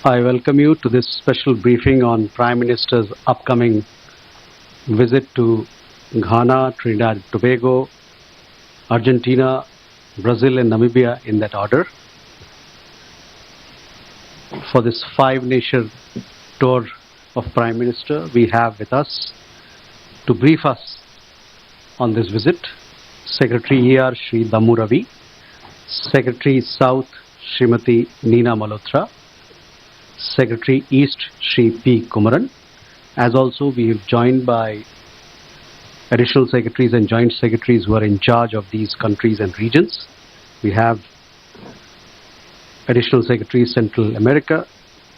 I welcome you to this special briefing on Prime Minister's upcoming visit to Ghana, Trinidad, Tobago, Argentina, Brazil and Namibia in that order. For this five-nation tour of Prime Minister, we have with us to brief us on this visit Secretary ER Shri Dammu Ravi, Secretary South Srimati Neena Malhotra, Secretary East Shri P. Kumaran. As also we have joined by additional secretaries and joint secretaries who are in charge of these countries and regions. We have additional secretary Central America,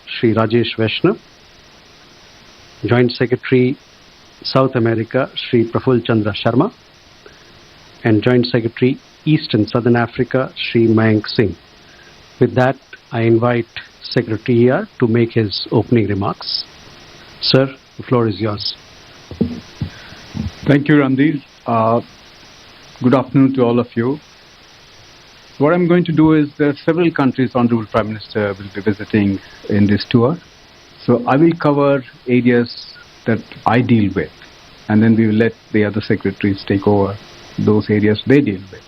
Shri Rajesh Vaishnav, joint secretary South America, Shri Praful Chandra Sharma, and joint secretary East and Southern Africa, Shri Mayank Singh. With that, I invite Secretary ER to make his opening remarks. Sir, the floor is yours. Thank you, Randir. Good afternoon to all of you. What I'm going to do is there are several countries Honorable Prime Minister will be visiting in this tour. So I will cover areas that I deal with, and then we will let the other secretaries take over those areas they deal with.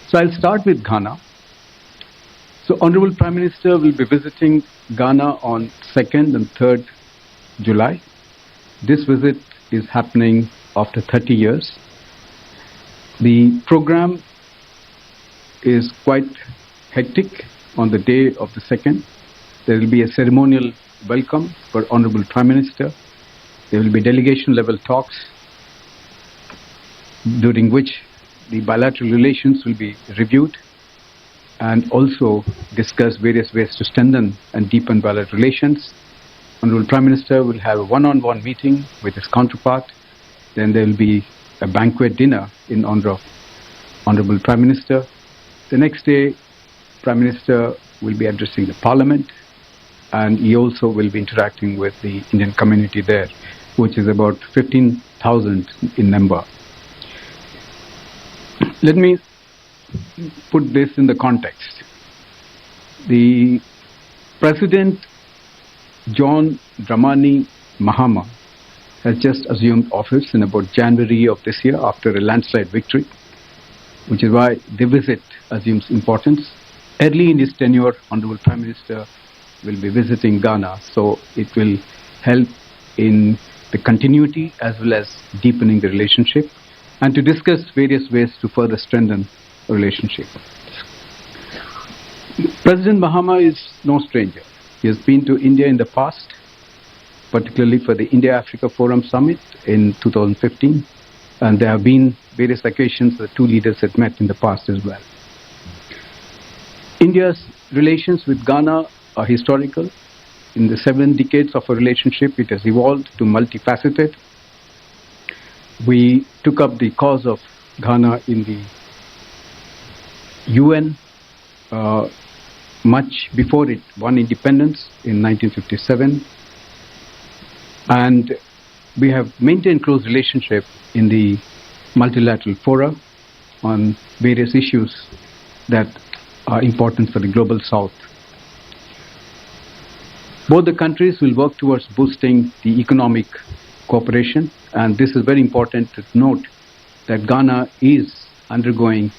So I'll start with Ghana. So Honorable Prime Minister will be visiting Ghana on 2nd and 3rd July. This visit is happening after 30 years. The program is quite hectic. On the day of the 2nd, there will be a ceremonial welcome for Honorable Prime Minister. There will be delegation level talks during which the bilateral relations will be reviewed and also discuss various ways to strengthen and deepen bilateral relations. Honorable Prime Minister will have a one-on-one meeting with his counterpart. Then there will be a banquet dinner in honor of Honorable Prime Minister. The next day, Prime Minister will be addressing the Parliament, and he also will be interacting with the Indian community there, which is about 15,000 in number. Let me put this in the context. The President John Dramani Mahama has just assumed office in about January of this year after a landslide victory, which is why the visit assumes importance. Early in his tenure, Honorable Prime Minister will be visiting Ghana, so it will help in the continuity as well as deepening the relationship and to discuss various ways to further strengthen the relationship. President Mahama is no stranger. He has been to India in the past, particularly for the India-Africa Forum Summit in 2015, and there have been various occasions the two leaders had met in the past as well. India's relations with Ghana are historical. In the 7 decades of a relationship, it has evolved to multifaceted. We took up the cause of Ghana in the UN much before it won independence in 1957. And we have maintained close relationship in the multilateral fora on various issues that are important for the global south. Both the countries will work towards boosting the economic cooperation, and this is very important to note that Ghana is undergoing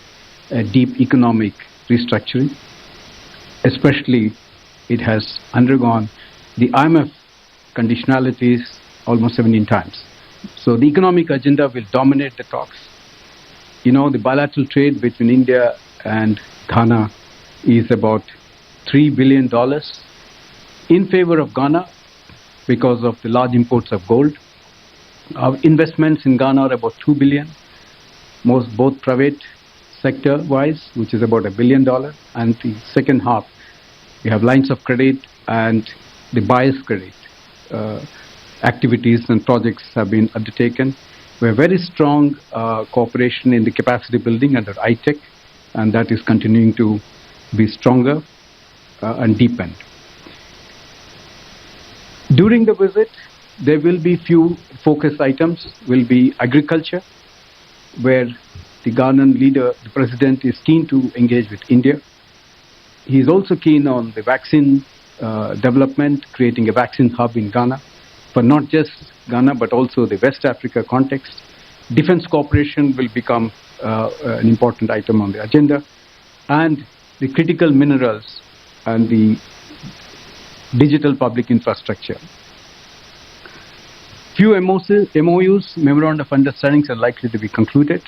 a deep economic restructuring. Especially, it has undergone the IMF conditionalities almost 17 times. So the economic agenda will dominate the talks. You know, the bilateral trade between India and Ghana is about $3 billion in favor of Ghana because of the large imports of gold. Our investments in Ghana are about $2 billion, both private sector-wise, which is about $1 billion, and the second half, we have lines of credit and the buyer's credit. Activities and projects have been undertaken. We have very strong cooperation in the capacity building under ITEC, and that is continuing to be stronger and deepened. During the visit, there will be few focus items. Will be agriculture, where the Ghanaian leader, the president, is keen to engage with India. He is also keen on the vaccine development, creating a vaccine hub in Ghana, for not just Ghana but also the West Africa context. Defense cooperation will become an important item on the agenda, and the critical minerals and the digital public infrastructure. Few MOUs, Memorandum of Understandings, are likely to be concluded,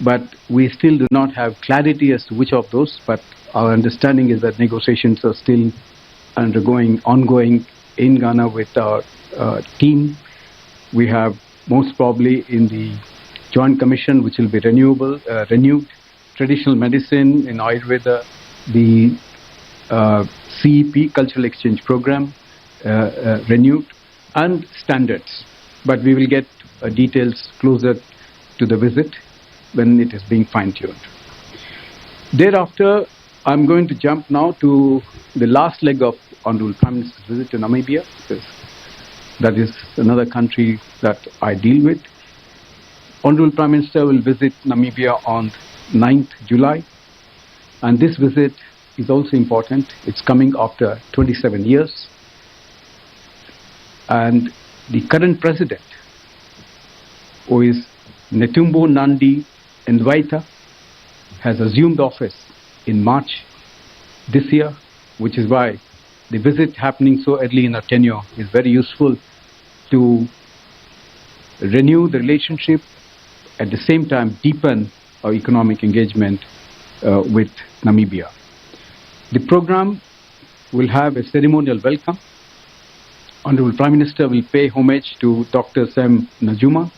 but we still do not have clarity as to which of those, but our understanding is that negotiations are still ongoing in Ghana with our team. We have most probably in the Joint Commission, which will be renewed, traditional medicine in Ayurveda, the CEP, Cultural Exchange Program, renewed, and standards. But we will get details closer to the visit when it is being fine-tuned. Thereafter, I'm going to jump now to the last leg of Honorable Prime Minister's visit to Namibia, because that is another country that I deal with. Honorable Prime Minister will visit Namibia on 9th July, and this visit is also important. It's coming after 27 years, and the current president, who is Netumbo Nandi Ndaitwah, has assumed office in March this year, which is why the visit happening so early in our tenure is very useful to renew the relationship, at the same time deepen our economic engagement with Namibia. The program will have a ceremonial welcome. Honorable Prime Minister will pay homage to Dr. Sam Nujuma.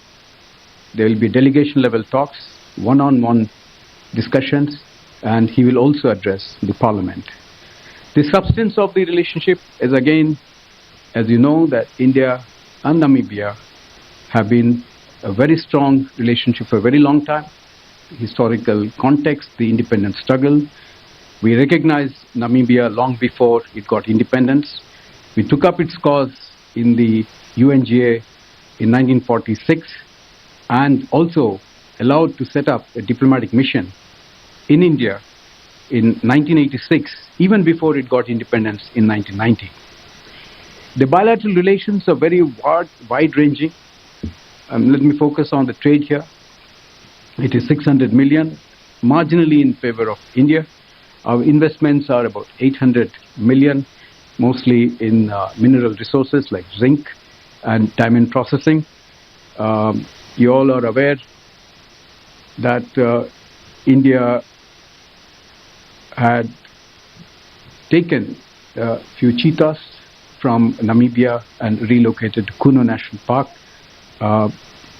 There will be delegation-level talks, one-on-one discussions, and he will also address the Parliament. The substance of the relationship is, again, as you know, that India and Namibia have been a very strong relationship for a very long time. The historical context, the independence struggle. We recognized Namibia long before it got independence. We took up its cause in the UNGA in 1946 and also allowed to set up a diplomatic mission in India in 1986, even before it got independence in 1990. The bilateral relations are very wide-ranging. Let me focus on the trade here. It is 600 million, marginally in favor of India. Our investments are about 800 million, mostly in mineral resources like zinc and diamond processing. You all are aware that India had taken a few cheetahs from Namibia and relocated to Kuno National Park.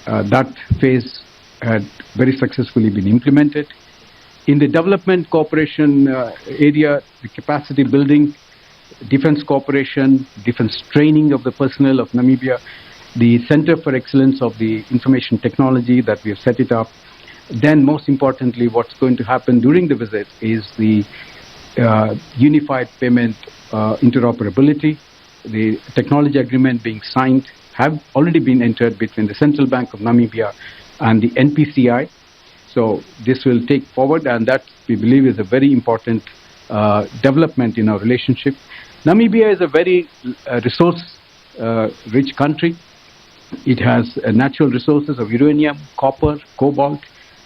That phase had very successfully been implemented. In the development cooperation area, the capacity building, defense cooperation, defense training of the personnel of Namibia, the Center for Excellence of the Information Technology that we have set it up. Then most importantly, what's going to happen during the visit is the unified payment interoperability. The technology agreement being signed have already been entered between the Central Bank of Namibia and the NPCI. So this will take forward, and that we believe is a very important development in our relationship. Namibia is a very resource-rich country. It has natural resources of uranium, copper, cobalt,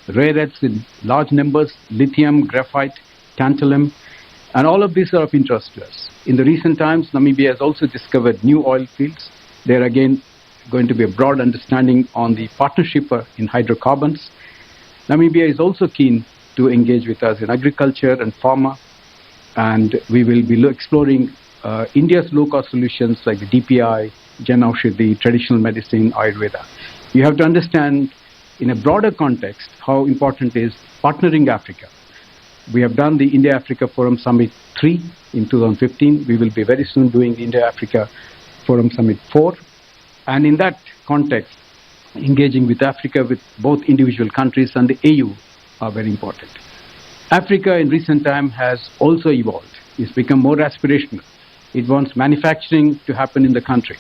rare earths in large numbers, lithium, graphite, tantalum, and all of these are of interest to us. In the recent times, Namibia has also discovered new oil fields. There again going to be a broad understanding on the partnership in hydrocarbons. Namibia is also keen to engage with us in agriculture and pharma, and we will be exploring India's low-cost solutions like the DPI, Jan Aushadhi, traditional medicine, Ayurveda. You have to understand in a broader context how important is partnering Africa. We have done the India-Africa Forum Summit 3 in 2015. We will be very soon doing the India-Africa Forum Summit 4. And in that context, engaging with Africa, with both individual countries and the AU are very important. Africa in recent time has also evolved. It's become more aspirational. It wants manufacturing to happen in the country,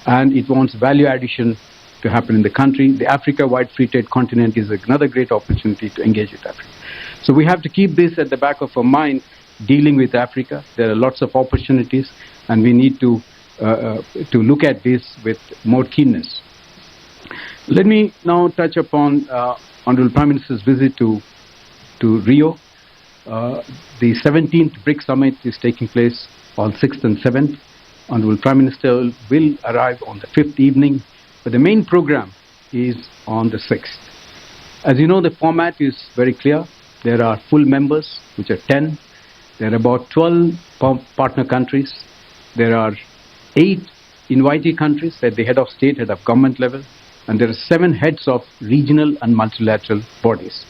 and it wants value addition to happen in the country. The Africa-wide free trade continent is another great opportunity to engage with Africa. So we have to keep this at the back of our mind dealing with Africa. There are lots of opportunities, and we need to look at this with more keenness. Let me now touch upon Honorable Prime Minister's visit to Rio. The 17th BRICS Summit is taking place on 6th and 7th. Honorable Prime Minister will arrive on the 5th evening, but the main program is on the 6th. As you know, the format is very clear. There are full members, which are 10. There are about 12 partner countries. There are 8 invitee countries at the head of state, head of government level, and there are 7 heads of regional and multilateral bodies.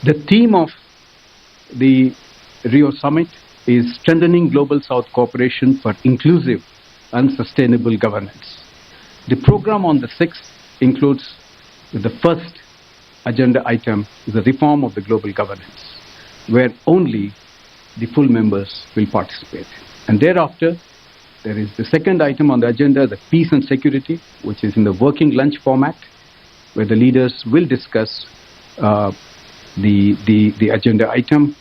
The theme of the Rio Summit is strengthening global South cooperation for inclusive and sustainable governance. The program on the 6th includes the first agenda item is the reform of the global governance, where only the full members will participate. And thereafter, there is the second item on the agenda, the peace and security, which is in the working lunch format, where the leaders will discuss the agenda item,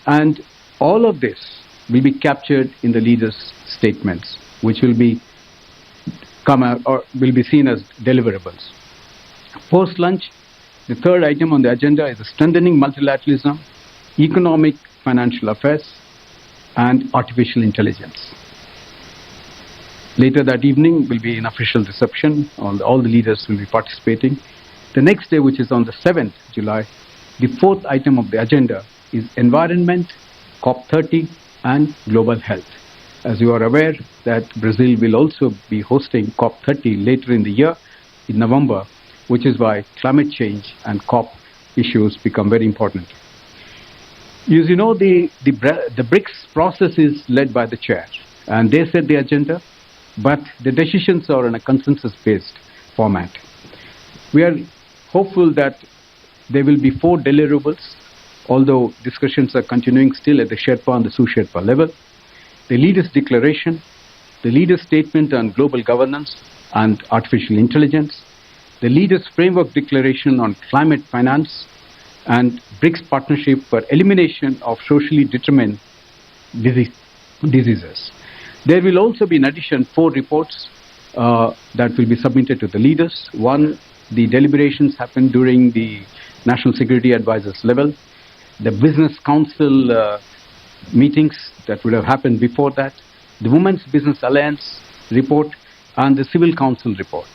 and all of this will be captured in the leaders' statements, which will be seen as deliverables. Post lunch, the third item on the agenda is strengthening multilateralism, economic financial affairs, and artificial intelligence. Later that evening will be an official reception. All the leaders will be participating. The next day, which is on the 7th July, the fourth item of the agenda is environment, COP30, and global health. As you are aware that Brazil will also be hosting COP30 later in the year, in November, which is why climate change and COP issues become very important. As you know, the BRICS process is led by the chair, and they set the agenda, but the decisions are in a consensus-based format. We are hopeful that there will be 4 deliverables, although discussions are continuing still at the Sherpa and the sous-Sherpa level. The leaders' declaration, the leaders' statement on global governance and artificial intelligence, the leaders' framework declaration on climate finance, and BRICS partnership for elimination of socially determined diseases. There will also be, in addition, 4 reports that will be submitted to the leaders. One, the deliberations happened during the National Security Advisors level. The Business Council meetings that would have happened before that, the Women's Business Alliance report, and the Civil Council report.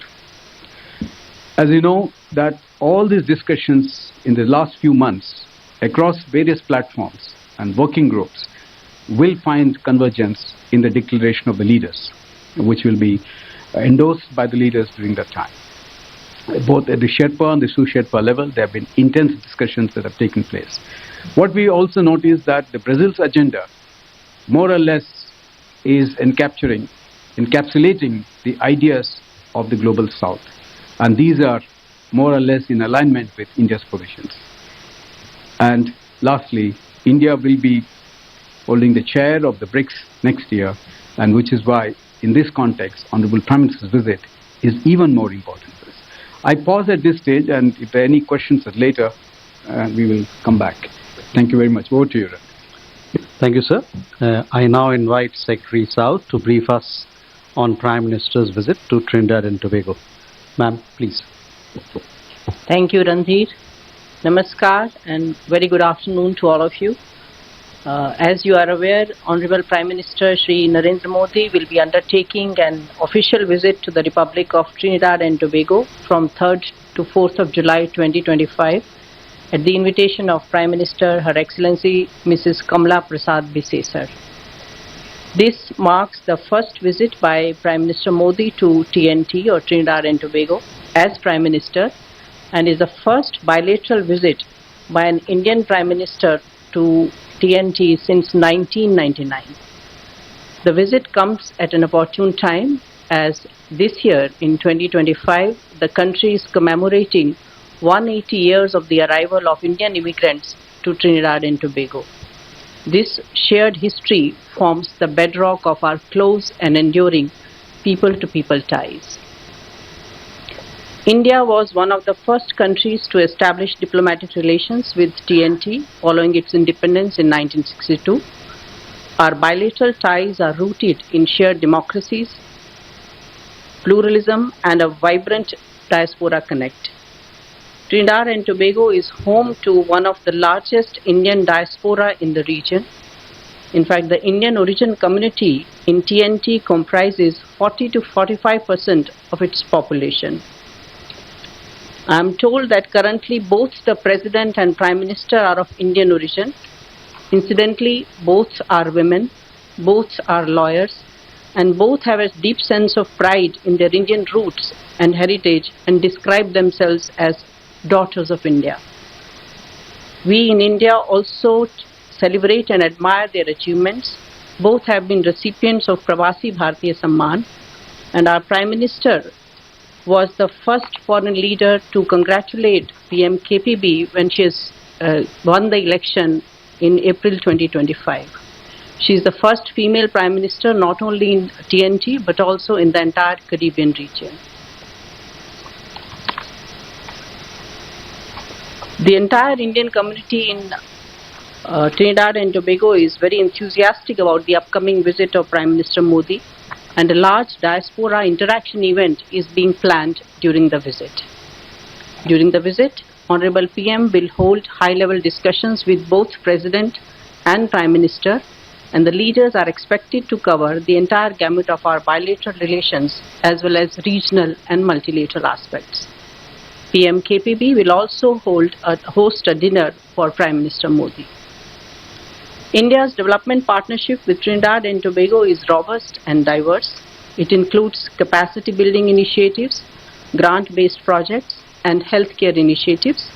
As you know, that all these discussions in the last few months across various platforms and working groups will find convergence in the declaration of the leaders, which will be endorsed by the leaders during that time. Both at the Sherpa and the sous-Sherpa level, there have been intense discussions that have taken place. What we also notice that the Brazil's agenda more or less is encapsulating the ideas of the global South. And these are more or less in alignment with India's positions. And lastly, India will be holding the chair of the BRICS next year, and which is why, in this context, Honorable Prime Minister's visit is even more important for us. I pause at this stage, and if there are any questions later, we will come back. Thank you very much. Over to you, Ran. Thank you, sir. I now invite Secretary South to brief us on Prime Minister's visit to Trinidad and Tobago. Ma'am, please. Thank you, Ranjit. Namaskar and very good afternoon to all of you. As you are aware, Honorable Prime Minister Shri Narendra Modi will be undertaking an official visit to the Republic of Trinidad and Tobago from 3rd to 4th of July 2025 at the invitation of Prime Minister Her Excellency Mrs. Kamala Prasad Bisesar. This marks the first visit by Prime Minister Modi to TNT or Trinidad and Tobago as Prime Minister, and is the first bilateral visit by an Indian Prime Minister to TNT since 1999. The visit comes at an opportune time as this year in 2025 the country is commemorating 180 years of the arrival of Indian immigrants to Trinidad and Tobago. This shared history forms the bedrock of our close and enduring people-to-people ties. India was one of the first countries to establish diplomatic relations with TNT following its independence in 1962. Our bilateral ties are rooted in shared democracies, pluralism, and a vibrant diaspora connect. Trinidad and Tobago is home to one of the largest Indian diaspora in the region. In fact, the Indian origin community in TNT comprises 40 to 45% of its population. I am told that currently both the President and Prime Minister are of Indian origin. Incidentally, both are women, both are lawyers, and both have a deep sense of pride in their Indian roots and heritage and describe themselves as daughters of India. We in India also celebrate and admire their achievements. Both have been recipients of Pravasi Bharatiya Samman, and our Prime Minister was the first foreign leader to congratulate PM KPB when she has won the election in April 2025. She is the first female Prime Minister not only in TNT but also in the entire Caribbean region. The entire Indian community in Trinidad and Tobago is very enthusiastic about the upcoming visit of Prime Minister Modi, and a large diaspora interaction event is being planned during the visit. During the visit, Honorable PM will hold high-level discussions with both President and Prime Minister, and the leaders are expected to cover the entire gamut of our bilateral relations as well as regional and multilateral aspects. PM KPB will also host a dinner for Prime Minister Modi. India's development partnership with Trinidad and Tobago is robust and diverse. It includes capacity building initiatives, grant-based projects, and healthcare initiatives.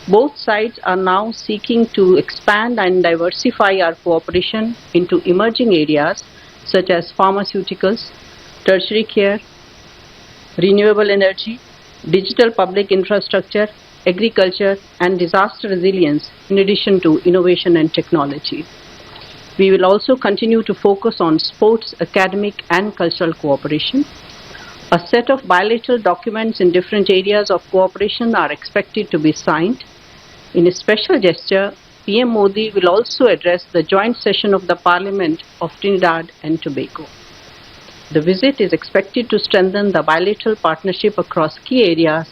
Both sides are now seeking to expand and diversify our cooperation into emerging areas such as pharmaceuticals, tertiary care, renewable energy, digital public infrastructure, agriculture, and disaster resilience, in addition to innovation and technology. We will also continue to focus on sports, academic, and cultural cooperation. A set of bilateral documents in different areas of cooperation are expected to be signed. In a special gesture, PM Modi will also address the joint session of the Parliament of Trinidad and Tobago. The visit is expected to strengthen the bilateral partnership across key areas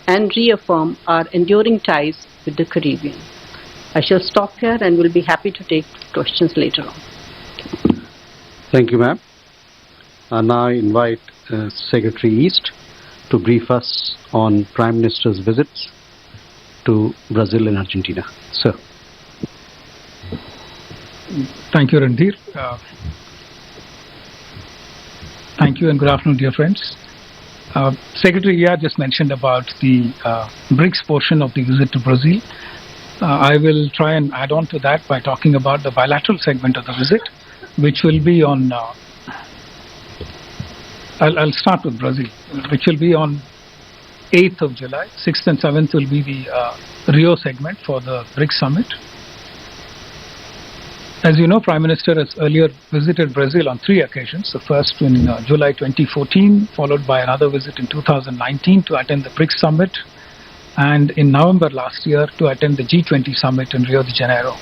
and reaffirm our enduring ties with the Caribbean. I shall stop here and will be happy to take questions later on. Thank you, ma'am. I now invite Secretary East to brief us on Prime Minister's visits to Brazil and Argentina. Sir. Thank you, Randhir. Thank you and good afternoon, dear friends. Secretary ER just mentioned about the BRICS portion of the visit to Brazil. I will try and add on to that by talking about the bilateral segment of the visit, which will be on, I'll start with Brazil, which will be on 8th of July. 6th and 7th will be the Rio segment for the BRICS summit. As you know, Prime Minister has earlier visited Brazil on 3 occasions. The first in July 2014, followed by another visit in 2019 to attend the BRICS summit, and in November last year to attend the G20 summit in Rio de Janeiro.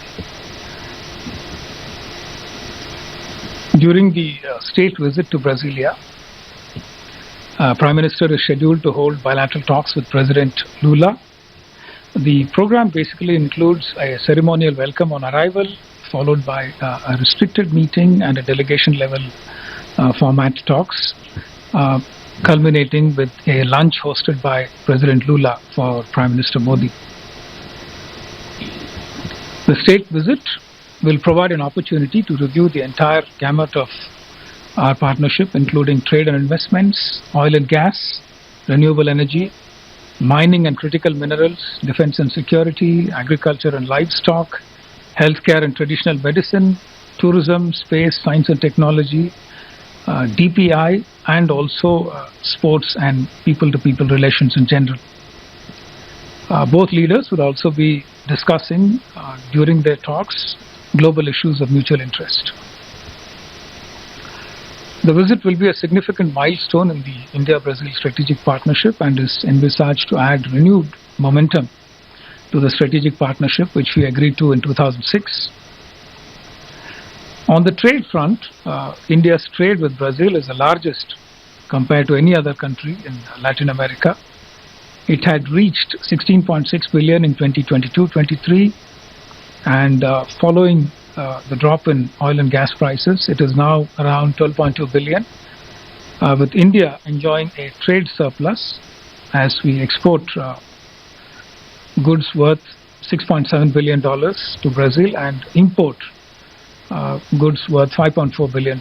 During the state visit to Brasilia, Prime Minister is scheduled to hold bilateral talks with President Lula. The program basically includes a ceremonial welcome on arrival, followed by a restricted meeting and a delegation level format talks, culminating with a lunch hosted by President Lula for Prime Minister Modi. The state visit will provide an opportunity to review the entire gamut of our partnership, including trade and investments, oil and gas, renewable energy, mining and critical minerals, defense and security, agriculture and livestock, healthcare and traditional medicine, tourism, space, science and technology, DPI, and also sports and people-to-people relations in general. Both leaders will also be discussing during their talks global issues of mutual interest. The visit will be a significant milestone in the India-Brazil strategic partnership and is envisaged to add renewed momentum to the strategic partnership which we agreed to in 2006. On the trade front, India's trade with Brazil is the largest compared to any other country in Latin America. It had reached 16.6 billion in 2022-23, and following the drop in oil and gas prices, it is now around 12.2 billion, with India enjoying a trade surplus as we export goods worth $6.7 billion to Brazil and import goods worth $5.4 billion.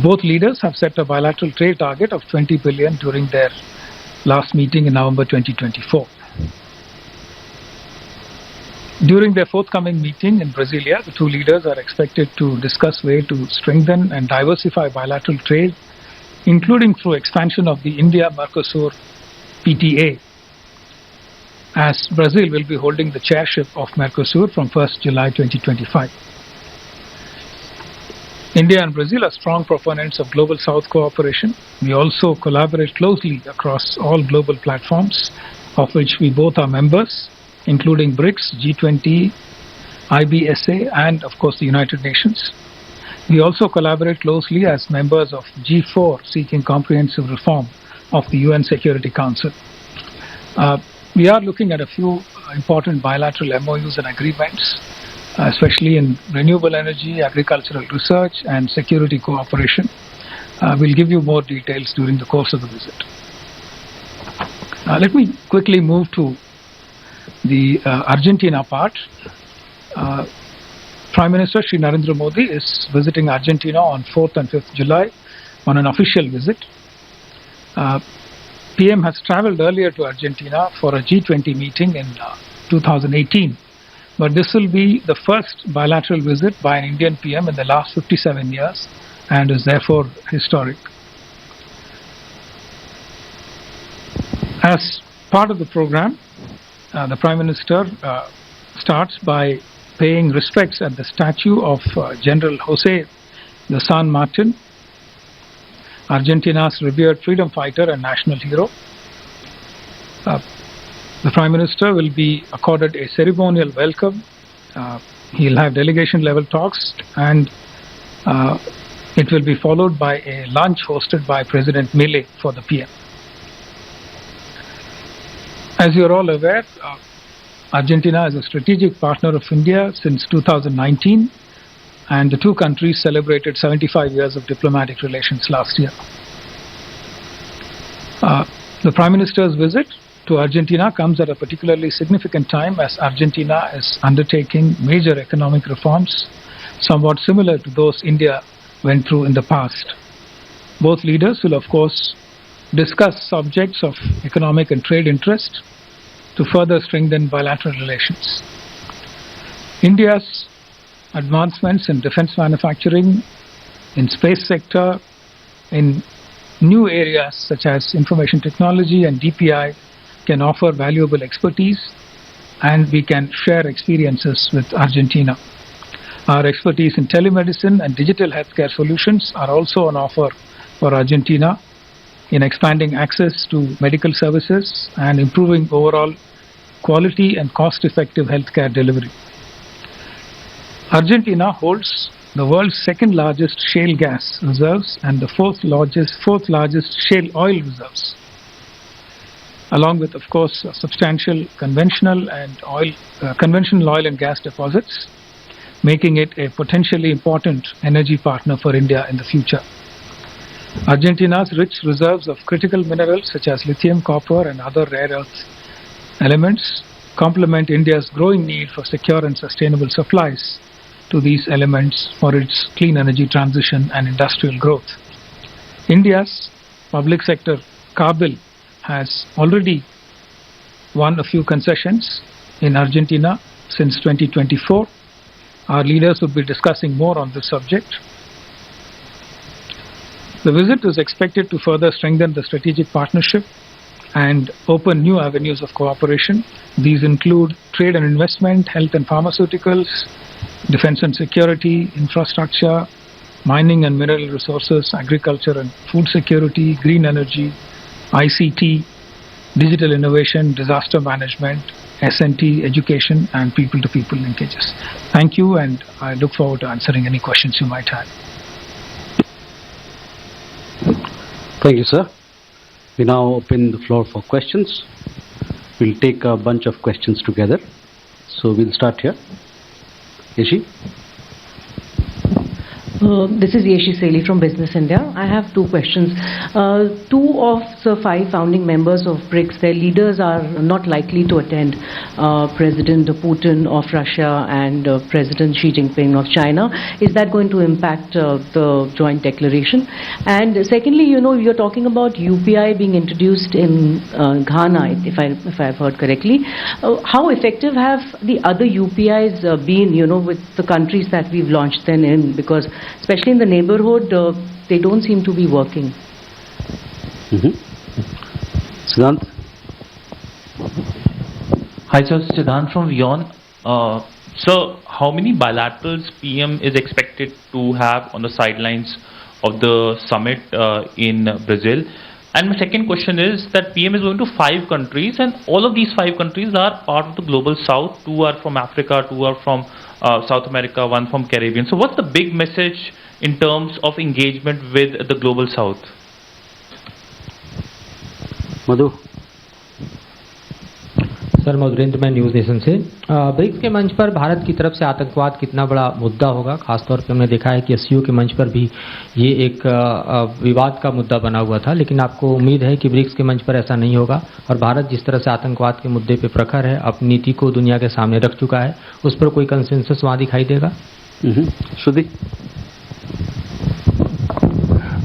Both leaders have set a bilateral trade target of 20 billion during their last meeting in November 2024. During their forthcoming meeting in Brasilia, the two leaders are expected to discuss ways to strengthen and diversify bilateral trade, including through expansion of the India-Mercosur PTA, as Brazil will be holding the chairship of Mercosur from 1st July 2025. India and Brazil are strong proponents of Global South cooperation. We also collaborate closely across all global platforms, of which we both are members, including BRICS, G20, IBSA, and of course the United Nations. We also collaborate closely as members of G4, seeking comprehensive reform of the UN Security Council. We are looking at a few important bilateral MOUs and agreements, especially in renewable energy, agricultural research, and security cooperation. We'll give you more details during the course of the visit. Let me quickly move to the Argentina part. Prime Minister Shri Narendra Modi is visiting Argentina on 4th and 5th July on an official visit. PM has traveled earlier to Argentina for a G20 meeting in 2018, but this will be the first bilateral visit by an Indian PM in the last 57 years and is therefore historic. As part of the program, the Prime Minister starts by paying respects at the statue of General Jose de San Martin, Argentina's revered freedom fighter and national hero. The Prime Minister will be accorded a ceremonial welcome. He'll have delegation-level talks, and it will be followed by a lunch hosted by President MEA for the PM. As you're all aware, Argentina is a strategic partner of India since 2019, and the two countries celebrated 75 years of diplomatic relations last year. The Prime Minister's visit to Argentina comes at a particularly significant time as Argentina is undertaking major economic reforms, somewhat similar to those India went through in the past. Both leaders will, of course, discuss subjects of economic and trade interest to further strengthen bilateral relations. India's advancements in defense manufacturing, in space sector, in new areas such as information technology and DPI can offer valuable expertise, and we can share experiences with Argentina. Our expertise in telemedicine and digital healthcare solutions are also on offer for Argentina in expanding access to medical services and improving overall quality and cost-effective healthcare delivery. Argentina holds the world's second largest shale gas reserves and the fourth largest shale oil reserves, along with, of course, substantial conventional oil and gas deposits, making it a potentially important energy partner for India in the future. Argentina's rich reserves of critical minerals such as lithium, copper, and other rare earth elements complement India's growing need for secure and sustainable supplies to these elements for its clean energy transition and industrial growth. India's public sector car bill has already won a few concessions in Argentina since 2024. Our leaders will be discussing more on this subject. The visit is expected to further strengthen the strategic partnership and open new avenues of cooperation. These include trade and investment, health and pharmaceuticals, defense and security, infrastructure, mining and mineral resources, agriculture and food security, green energy, ICT, digital innovation, disaster management, S&T, education, and people-to-people linkages. Thank you, and I look forward to answering any questions you might have. Thank you, sir. We now open the floor for questions. We'll take a bunch of questions together. So we'll start here. Yeshi? This is Yeshi Seli from Business India. I have two questions. Two of the 5 founding members of BRICS, their leaders are not likely to attend. President Putin of Russia and President Xi Jinping of China. Is that going to impact the joint declaration? And secondly, you're talking about UPI being introduced in Ghana, if I've heard correctly. How effective have the other UPIs been, with the countries that we've launched them in? Because especially in the neighborhood, they don't seem to be working. Siddhant? Hi, sir. Siddhant from Vion. Sir, how many bilaterals PM is expected to have on the sidelines of the summit in Brazil? And my second question is that PM is going to 5 countries, and all of these 5 countries are part of the global south. 2 are from Africa, 2 are from South America, 1 from Caribbean. So what's the big message in terms of engagement with the global south? Madhu? Sir Madhurendra मैं news nation से BRICS के मंच पर भारत की तरफ से आतंकवाद कितना बड़ा मुद्दा होगा, खासतौर पे हमने देखा है कि एससीओ के मंच पर भी ये एक विवाद का मुद्दा बना हुआ था, लेकिन आपको उम्मीद है कि ब्रिक्स के मंच पर ऐसा नहीं होगा और भारत जिस तरह से आतंकवाद के मुद्दे पे प्रखर है, अपनी नीति को दुनिया के सामने रख चुका है, उस पर कोई कंसेंसस वहाँ दिखाई देगा? Shruti?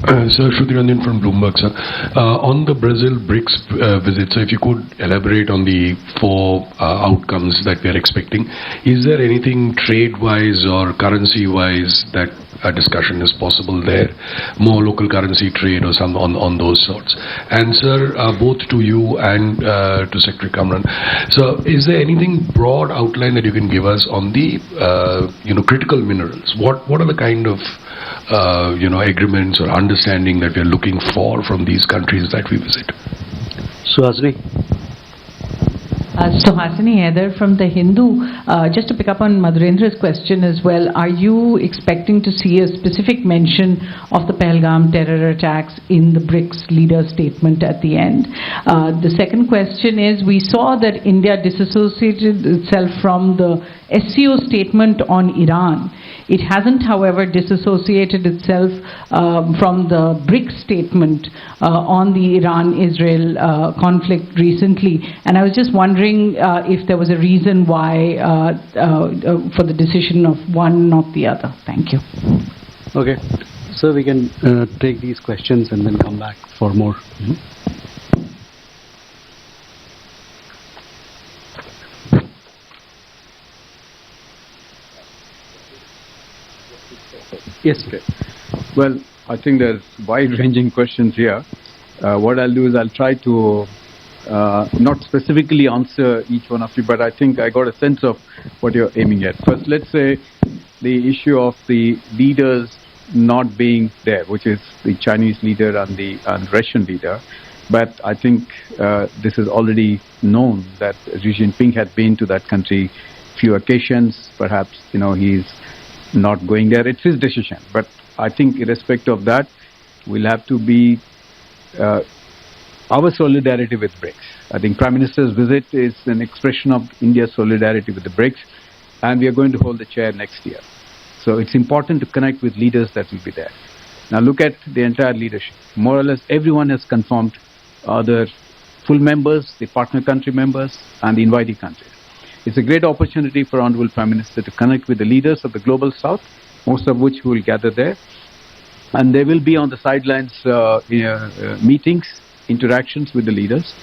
Sir, Shruti Ranjan from Bloomberg, sir. On the Brazil BRICS visit, so if you could elaborate on the 4 outcomes that we are expecting. Is there anything trade-wise or currency-wise that a discussion is possible there? More local currency trade or some on those sorts. And sir, both to you and to Secretary Kamran, so is there anything broad outline that you can give us on the critical minerals? What are the kind of agreements or understanding that we are looking for from these countries that we visit? Suhasini? Suhasini Haider from The Hindu. Just to pick up on Madhurendra's question as well, are you expecting to see a specific mention of the Pahalgam terror attacks in the BRICS leader statement at the end? The second question is, we saw that India disassociated itself from the SCO statement on Iran. It hasn't, however, disassociated itself from the BRICS statement on the Iran-Israel conflict recently. And I was just wondering if there was a reason why for the decision of one, not the other. Thank you. Okay. So we can take these questions and then come back for more. Yes. Okay. Well, I think there's wide-ranging questions here. What I'll do is I'll try to not specifically answer each one of you, but I think I got a sense of what you're aiming at. First, let's say the issue of the leaders not being there, which is the Chinese leader and the Russian leader. But I think this is already known that Xi Jinping had been to that country few occasions. Perhaps he's not going there. It's his decision. But I think irrespective of that, we'll have to be our solidarity with BRICS. I think Prime Minister's visit is an expression of India's solidarity with the BRICS, and we are going to hold the chair next year. So it's important to connect with leaders that will be there. Now look at the entire leadership. More or less everyone has confirmed the full members, the partner country members, and the invitee countries. It's a great opportunity for Honorable Prime Minister to connect with the leaders of the Global South, most of which will gather there. And they will be on the sidelines meetings, interactions with the leaders.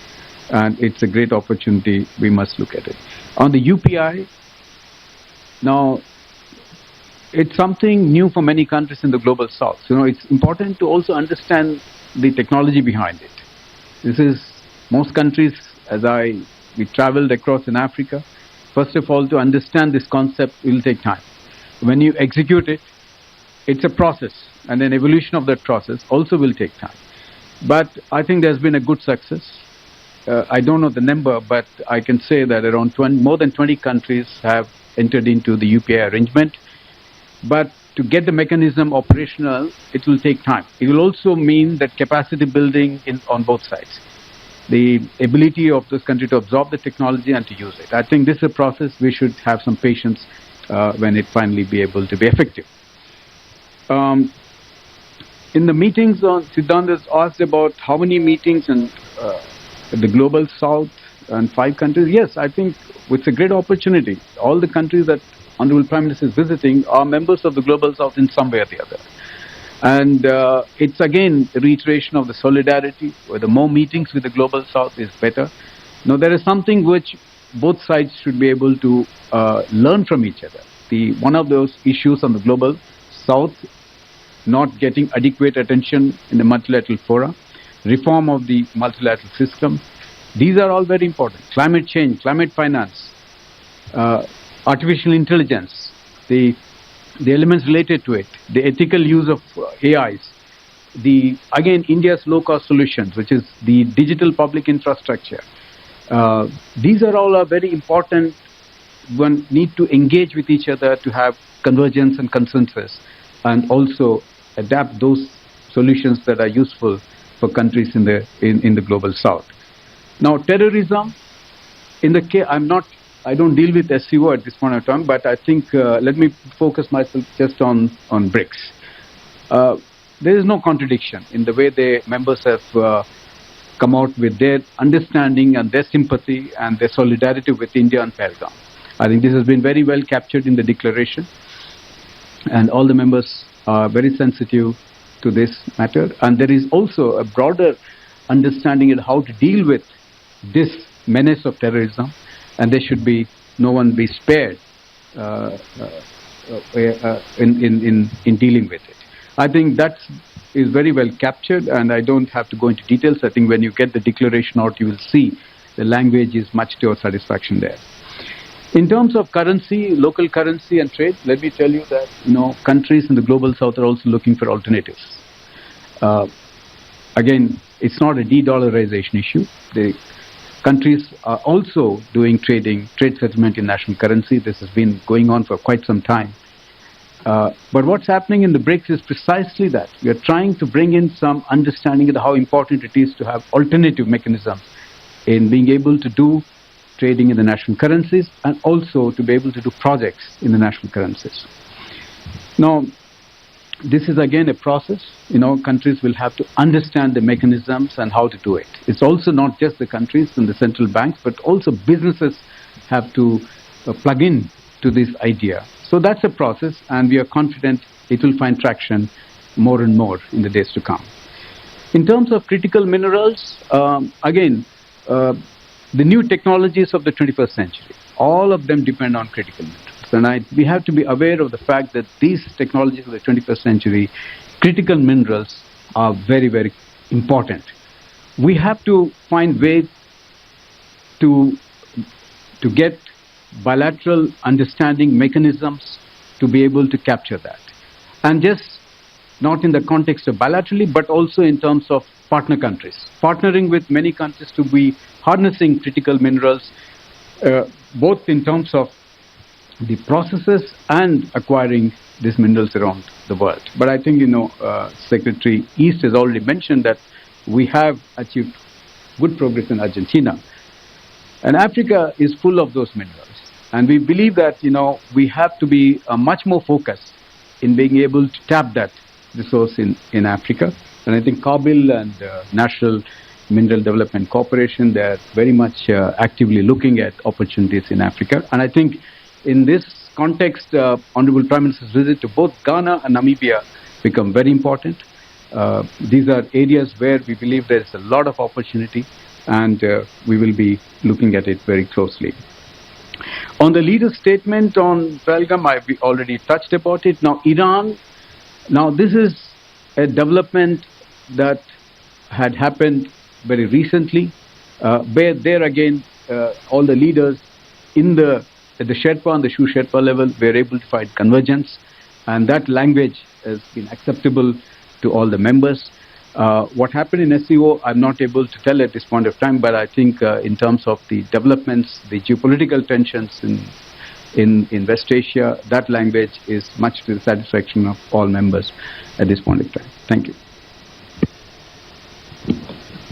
And it's a great opportunity. We must look at it. On the UPI, now, it's something new for many countries in the Global South. It's important to also understand the technology behind it. This is, most countries, we traveled across in Africa, first of all, to understand this concept will take time. When you execute it, it's a process, and an evolution of that process also will take time. But I think there's been a good success. I don't know the number, but I can say that around more than 20 countries have entered into the UPI arrangement. But to get the mechanism operational, it will take time. It will also mean that capacity building on both sides. The ability of this country to absorb the technology and to use it. I think this is a process we should have some patience when it finally be able to be effective. In the meetings Siddhant has asked about how many meetings in the Global South and 5 countries. Yes, I think it's a great opportunity. All the countries that Honorable Prime Minister is visiting are members of the Global South in some way or the other. And it's again a reiteration of the solidarity, where the more meetings with the Global South is better. Now, there is something which both sides should be able to learn from each other. One of those issues on the Global South not getting adequate attention in the multilateral fora, reform of the multilateral system. These are all very important. Climate change, climate finance, artificial intelligence, the elements related to it, the ethical use of AIs, again, India's low-cost solutions, which is the digital public infrastructure. These are all very important. One need to engage with each other to have convergence and consensus, and also adapt those solutions that are useful for countries in the Global South. Now, terrorism, I don't deal with SCO at this point of time, but I think let me focus myself just on BRICS. There is no contradiction in the way the members have come out with their understanding and their sympathy and their solidarity with India and Pahalgam. I think this has been very well captured in the declaration, and all the members are very sensitive to this matter. And there is also a broader understanding of how to deal with this menace of terrorism, and there should be no one be spared in dealing with it. I think that is very well captured, and I don't have to go into details. I think when you get the declaration out, you will see the language is much to your satisfaction there. In terms of currency, local currency and trade, let me tell you that countries in the Global South are also looking for alternatives. Again, it's not a de-dollarization issue. The countries are also doing trade settlement in national currency. This has been going on for quite some time. But what's happening in the BRICS is precisely that. We are trying to bring in some understanding of how important it is to have alternative mechanisms in being able to do trading in the national currencies, and also to be able to do projects in the national currencies. Now, this is again a process. Countries will have to understand the mechanisms and how to do it. It's also not just the countries and the central banks, but also businesses have to plug in to this idea. So that's a process, and we are confident it will find traction more and more in the days to come. In terms of critical minerals, the new technologies of the 21st century, all of them depend on critical minerals. And we have to be aware of the fact that these technologies of the 21st century, critical minerals, are very, very important. We have to find ways to get bilateral understanding mechanisms to be able to capture that. And just not in the context of bilaterally, but also in terms of partner countries. Partnering with many countries to be harnessing critical minerals, both in terms of the processes and acquiring these minerals around the world. But I think, Secretary East has already mentioned that we have achieved good progress in Argentina. And Africa is full of those minerals. And we believe that, we have to be much more focused in being able to tap that resource in Africa. And I think Kabil and National Mineral Development Corporation, they are very much actively looking at opportunities in Africa. And I think in this context, Honorable Prime Minister's visit to both Ghana and Namibia become very important. These are areas where we believe there is a lot of opportunity, and we will be looking at it very closely. On the leader's statement on Pahalgam, I've already touched about it. Now, Iran, this is a development that had happened very recently, where there again, all the leaders at the Sherpa and the Shu Sherpa level were able to find convergence, and that language has been acceptable to all the members. What happened in SCO, I'm not able to tell at this point of time, but I think in terms of the developments, the geopolitical tensions in West Asia, that language is much to the satisfaction of all members at this point of time. Thank you.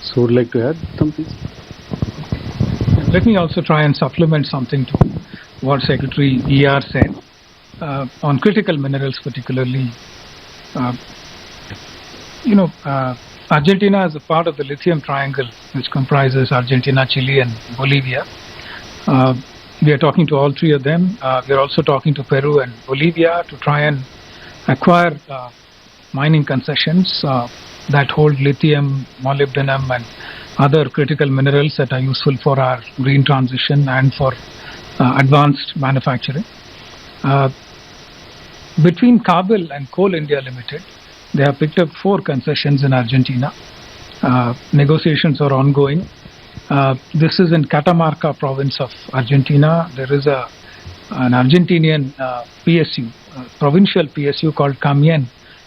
So would like to add something? Let me also try and supplement something to what Secretary ER said on critical minerals, particularly. Argentina is a part of the lithium triangle, which comprises Argentina, Chile, and Bolivia. We are talking to all three of them. We are also talking to Peru and Bolivia to try and acquire mining concessions that hold lithium, molybdenum, and other critical minerals that are useful for our green transition and for advanced manufacturing. Between Kabul and Coal India Limited, they have picked up 4 concessions in Argentina. Negotiations are ongoing. This is in Catamarca province of Argentina. There is an Argentinian PSU, provincial PSU called Camien,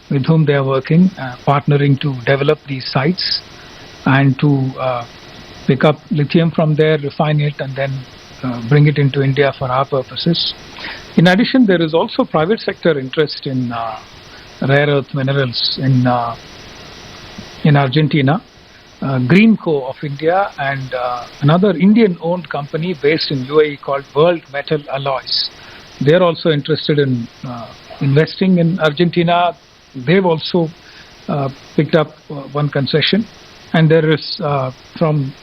with whom they are working, partnering to develop these sites and to pick up lithium from there, refine it, and then bring it into India for our purposes. In addition, there is also private sector interest in rare earth minerals in Argentina. Greenco of India and another Indian-owned company based in UAE called World Metal Alloys. They are also interested in investing in Argentina. They've also picked up one concession. And there is, from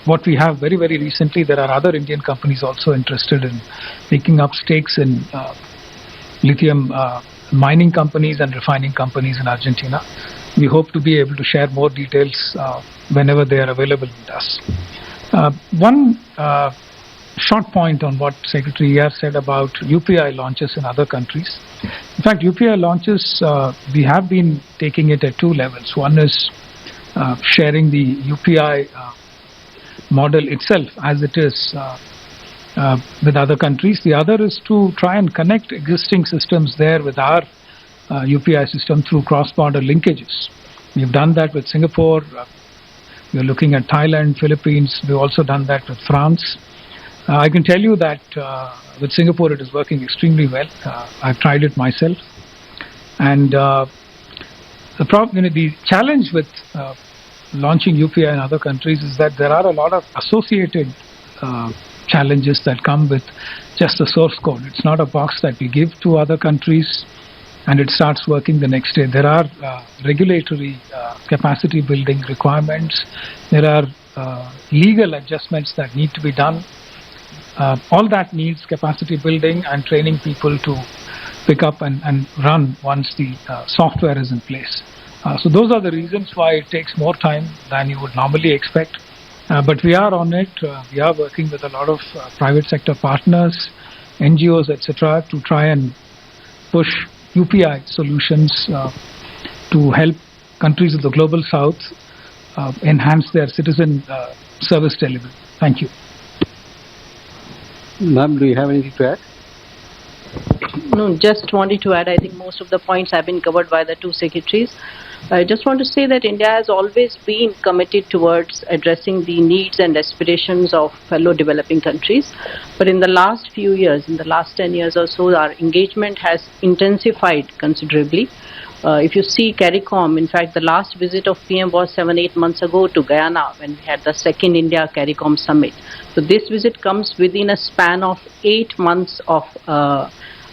what we have very, very recently, there are other Indian companies also interested in picking up stakes in lithium mining companies and refining companies in Argentina. We hope to be able to share more details whenever they are available with us. One short point on what Secretary ER said about UPI launches in other countries. In fact, UPI launches, we have been taking it at 2 levels. One is sharing the UPI model itself as it is with other countries. The other is to try and connect existing systems there with our UPI system through cross-border linkages. We've done that with Singapore. We're looking at Thailand, Philippines. We've also done that with France. I can tell you that with Singapore it is working extremely well. I've tried it myself. And the challenge with launching UPI in other countries is that there are a lot of associated challenges that come with just the source code. It's not a box that we give to other countries and it starts working the next day. There are regulatory capacity building requirements. There are legal adjustments that need to be done. All that needs capacity building and training people to pick up and run once the software is in place. So those are the reasons why it takes more time than you would normally expect. But we are on it. We are working with a lot of private sector partners, NGOs, etc., to try and push UPI solutions to help countries of the global south enhance their citizen service delivery. Thank you. Ma'am, do you have anything to add? No, just wanted to add, I think most of the points have been covered by the 2 secretaries. I just want to say that India has always been committed towards addressing the needs and aspirations of fellow developing countries. But in the last few years, in the last 10 years or so, our engagement has intensified considerably. If you see CARICOM, in fact, the last visit of PM was 7-8 months ago to Guyana when we had the second India CARICOM summit. So this visit comes within a span of 8 months of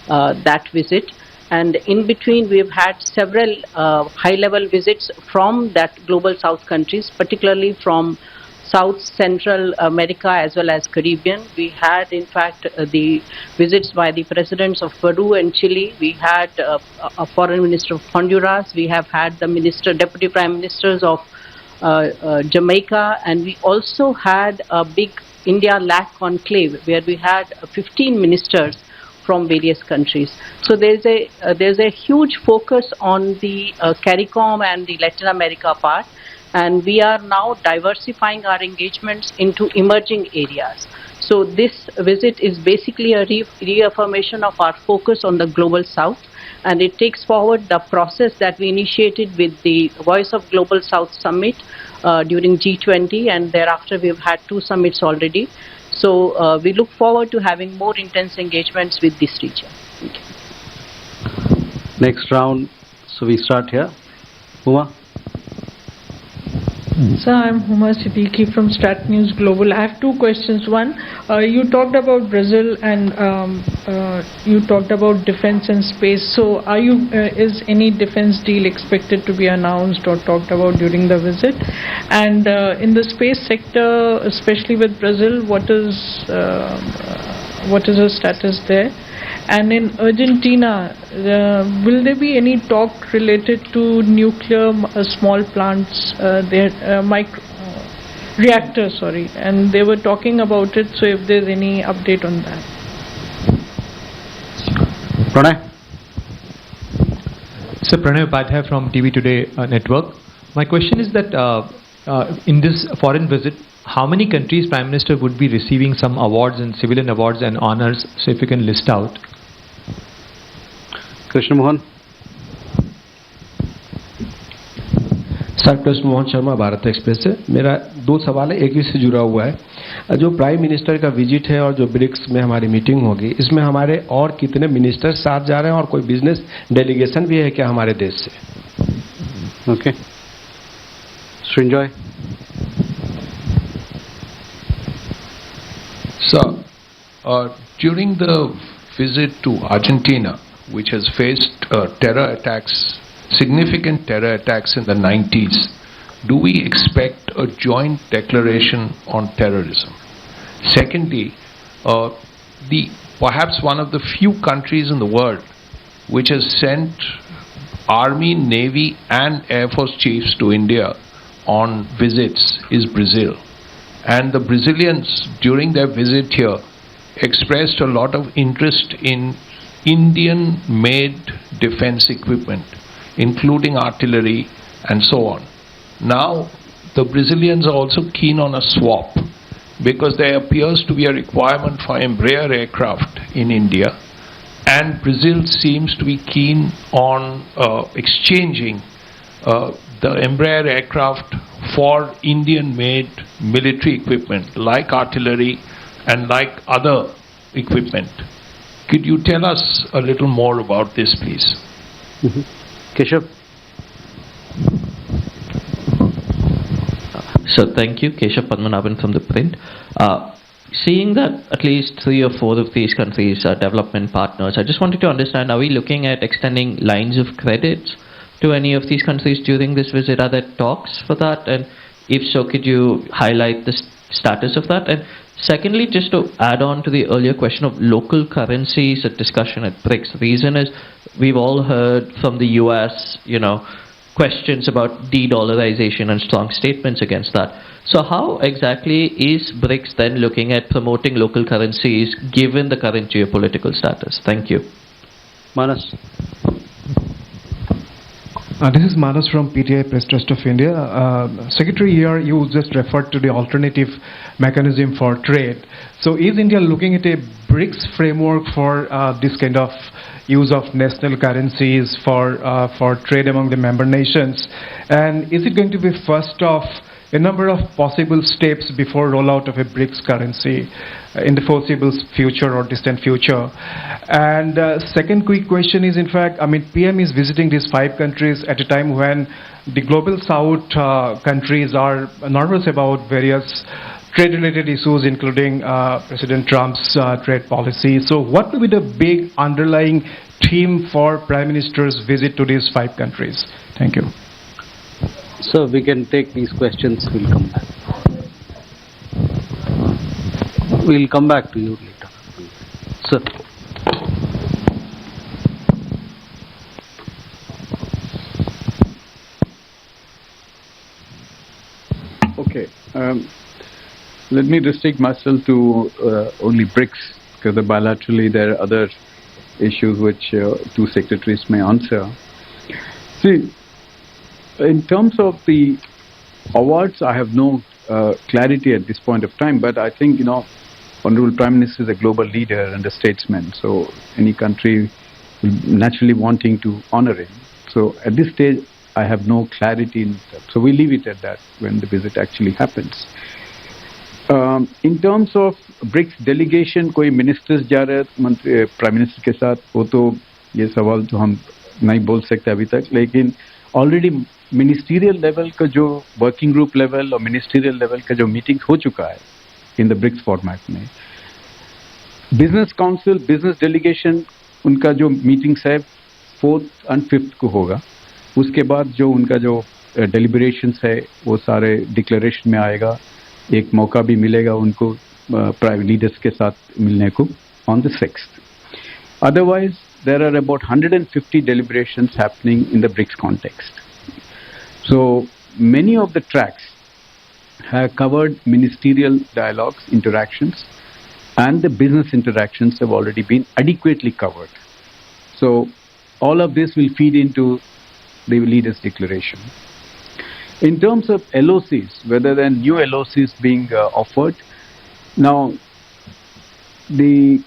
that visit. And in between, we've had several high-level visits from that global south countries, particularly from South Central America as well as Caribbean. We had, in fact, the visits by the presidents of Peru and Chile. We had a foreign minister of Honduras. We have had the deputy prime ministers of Jamaica. And we also had a big India LAC conclave where we had 15 ministers from various countries. So there's a huge focus on the CARICOM and the Latin America part, and we are now diversifying our engagements into emerging areas. So this visit is basically a reaffirmation of our focus on the global south, and it takes forward the process that we initiated with the Voice of Global South Summit during G20, and thereafter we've had 2 summits already. So we look forward to having more intense engagements with this region. Thank you. Next round, so we start here. Uma? Sir, I'm Huma Siddiqui from Strat News Global. I have 2 questions. One, you talked about Brazil and you talked about defense and space. So is any defense deal expected to be announced or talked about during the visit? And in the space sector, especially with Brazil, what is the status there? And in Argentina, will there be any talk related to nuclear small plants, reactors, sorry, and they were talking about it, so if there's any update on that. Pranay? Sir, Pranay Upadhyay from TV Today Network. My question is that in this foreign visit, how many countries Prime Minister would be receiving some awards and civilian awards and honors? So if you can list out. Krishna Mohan? Sir, Krishna Mohan Sharma, Bharat express से। मेरा 2 सवाल है, एक ही से जुड़ा हुआ है। जो प्राइम मिनिस्टर का विजिट है और जो ब्रिक्स में हमारी मीटिंग होगी, इसमें हमारे और कितने मिनिस्टर साथ जा रहे हैं और कोई बिजनेस डेलीगेशन भी है क्या हमारे देश से? Okay, Srinjoy? Sir, during the visit to Argentina, which has faced significant terror attacks in the 90s, do we expect a joint declaration on terrorism? Secondly, perhaps one of the few countries in the world which has sent Army, Navy and Air Force chiefs to India on visits is Brazil. And the Brazilians during their visit here expressed a lot of interest in Indian-made defense equipment, including artillery and so on. Now, the Brazilians are also keen on a swap because there appears to be a requirement for Embraer aircraft in India, and Brazil seems to be keen on exchanging the Embraer aircraft for Indian-made military equipment like artillery and like other equipment. Could you tell us a little more about this, please? Keshav? So thank you, Keshav Padmanabhan from The Print. Seeing that at least 3 or 4 of these countries are development partners, I just wanted to understand, are we looking at extending lines of credit to any of these countries during this visit? Are there talks for that? And if so, could you highlight the status of that? And secondly, just to add on to the earlier question of local currencies at discussion at BRICS, the reason is we've all heard from the US, questions about de-dollarization and strong statements against that. So how exactly is BRICS then looking at promoting local currencies given the current geopolitical status? Thank you. Manas? This is Manas from PTI Press Trust of India. Secretary, here you just referred to the alternative mechanism for trade. So is India looking at a BRICS framework for this kind of use of national currencies for trade among the member nations? And is it going to be first of a number of possible steps before rollout of a BRICS currency in the foreseeable future or distant future? And second quick question is, in fact, PM is visiting these 5 countries at a time when the global south countries are nervous about various trade-related issues, including President Trump's trade policy. So what will be the big underlying theme for Prime Minister's visit to these 5 countries? Thank you. So we can take these questions, we'll come back. We'll come back to you later. Sir. Okay. Let me restrict myself to only BRICS, because bilaterally there are other issues which 2 secretaries may answer. See, in terms of the awards, I have no clarity at this point of time, but I think, Honorable Prime Minister is a global leader and a statesman, so any country naturally wanting to honor him. So at this stage, I have no clarity in that. So we leave it at that when the visit actually happens. In terms of BRICS delegation, कोई ministers जा रहे हैं prime minister के साथ, वो तो ये सवाल तो हम नहीं बोल सकते अभी तक, लेकिन already ministerial level का जो working group level और ministerial level का जो meeting हो चुका है in the BRICS format में, business council, business delegation उनका जो meetings है 4th and 5th को होगा. उसके बाद जो उनका जो deliberations है वो सारे declaration में आएगा. एक मौका भी मिलेगा उनको private leaders के साथ मिलने को on the 6th. Otherwise, there are about 150 deliberations happening in the BRICS context. So many of the tracks have covered ministerial dialogues, interactions, and the business interactions have already been adequately covered. So all of this will feed into the leaders' declaration. In terms of LOCs, whether there are new LOCs being offered, now the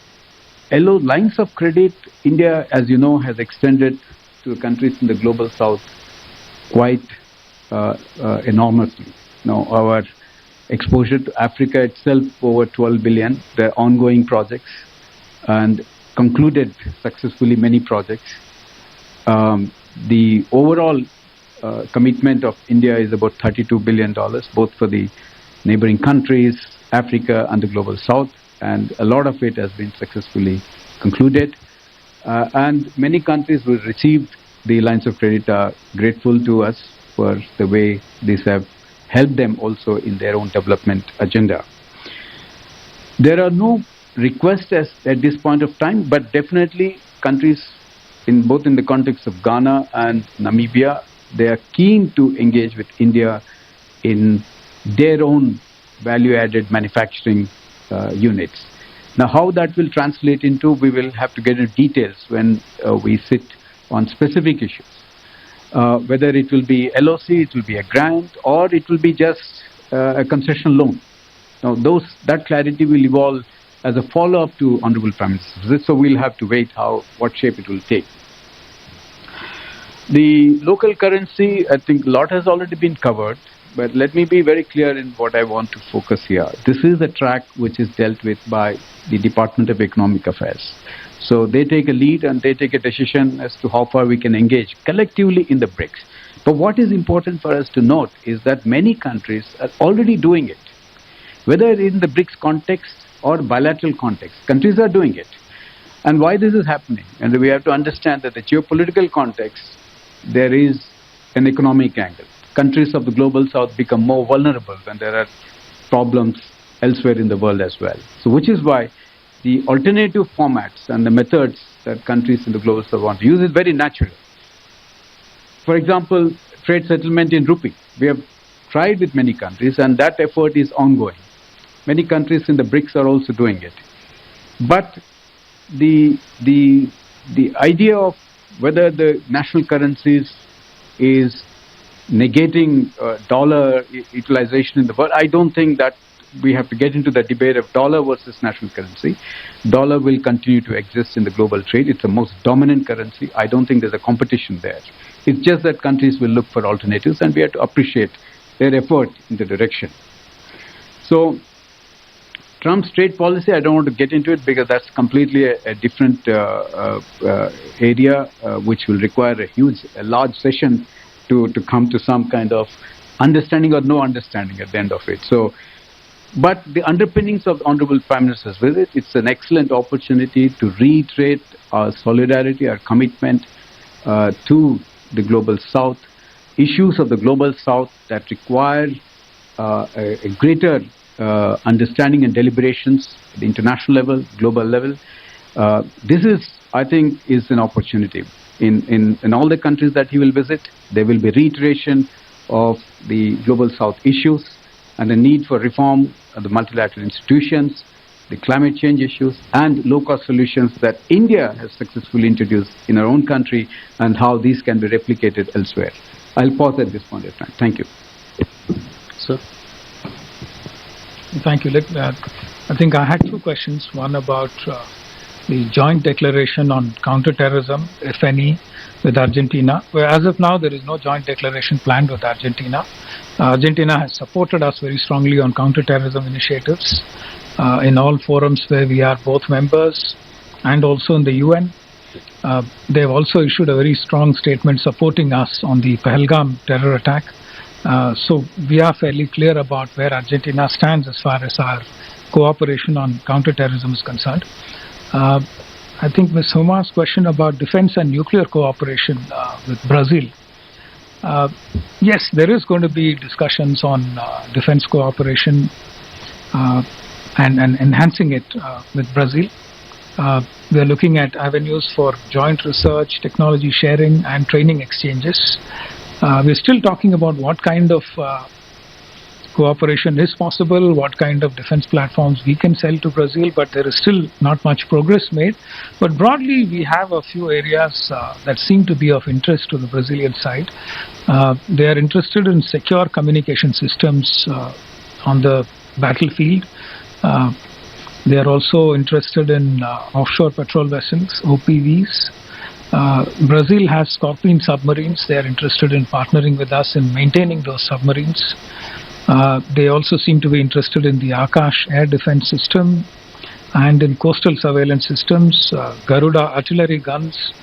lines of credit, India, as you know, has extended to countries in the global south quite enormously. Now our exposure to Africa itself over 12 billion, there are ongoing projects and concluded successfully many projects. The overall commitment of India is about $32 billion, both for the neighboring countries, Africa and the global south, and a lot of it has been successfully concluded. And many countries who received the lines of credit are grateful to us for the way these have helped them also in their own development agenda. There are no requests at this point of time, but definitely countries both in the context of Ghana and Namibia, they are keen to engage with India in their own value-added manufacturing units. Now, how that will translate into, we will have to get into details when we sit on specific issues. Whether it will be LOC, it will be a grant, or it will be just a concession loan. Now, that clarity will evolve as a follow-up to Honorable Prime Minister's visit, so we'll have to wait what shape it will take. The local currency, I think a lot has already been covered, but let me be very clear in what I want to focus here. This is a track which is dealt with by the Department of Economic Affairs. So they take a lead and they take a decision as to how far we can engage collectively in the BRICS. But what is important for us to note is that many countries are already doing it. Whether in the BRICS context or bilateral context, countries are doing it. And why this is happening? And we have to understand that the geopolitical context, there is an economic angle. Countries of the global south become more vulnerable when there are problems elsewhere in the world as well. So which is why the alternative formats and the methods that countries in the global south want to use is very natural. For example, trade settlement in rupee. We have tried with many countries and that effort is ongoing. Many countries in the BRICS are also doing it. But the idea of whether the national currencies is negating dollar utilization in the world, I don't think that we have to get into the debate of dollar versus national currency. Dollar will continue to exist in the global trade. It's the most dominant currency. I don't think there's a competition there. It's just that countries will look for alternatives and we have to appreciate their effort in the direction. So Trump's trade policy, I don't want to get into it because that's completely a different area which will require a large session to come to some kind of understanding or no understanding at the end of it. So, but the underpinnings of the Honorable Prime Minister's visit, it's an excellent opportunity to reiterate our solidarity, our commitment to the global south, issues of the global south that require a greater understanding and deliberations at the international level, global level. This is, I think, is an opportunity. In all the countries that he will visit, there will be reiteration of the global south issues and the need for reform of the multilateral institutions, the climate change issues, and low-cost solutions that India has successfully introduced in our own country and how these can be replicated elsewhere. I'll pause at this point in time. Thank you. Sir. Thank you. I think I had two questions. One about the joint declaration on counterterrorism, if any, with Argentina. Where as of now, there is no joint declaration planned with Argentina. Argentina has supported us very strongly on counterterrorism initiatives in all forums where we are both members and also in the UN. They have also issued a very strong statement supporting us on the Pahalgam terror attack. So we are fairly clear about where Argentina stands as far as our cooperation on counterterrorism is concerned. I think Ms. Huma's question about defense and nuclear cooperation with Brazil. Yes, there is going to be discussions on defense cooperation and enhancing it with Brazil. We are looking at avenues for joint research, technology sharing and training exchanges. We're still talking about what kind of cooperation is possible, what kind of defense platforms we can sell to Brazil, but there is still not much progress made. But broadly, we have a few areas that seem to be of interest to the Brazilian side. They are interested in secure communication systems on the battlefield. They are also interested in offshore patrol vessels, OPVs. Brazil has Scorpion submarines. They are interested in partnering with us in maintaining those submarines. They also seem to be interested in the Akash air defense system and in coastal surveillance systems, Garuda artillery guns,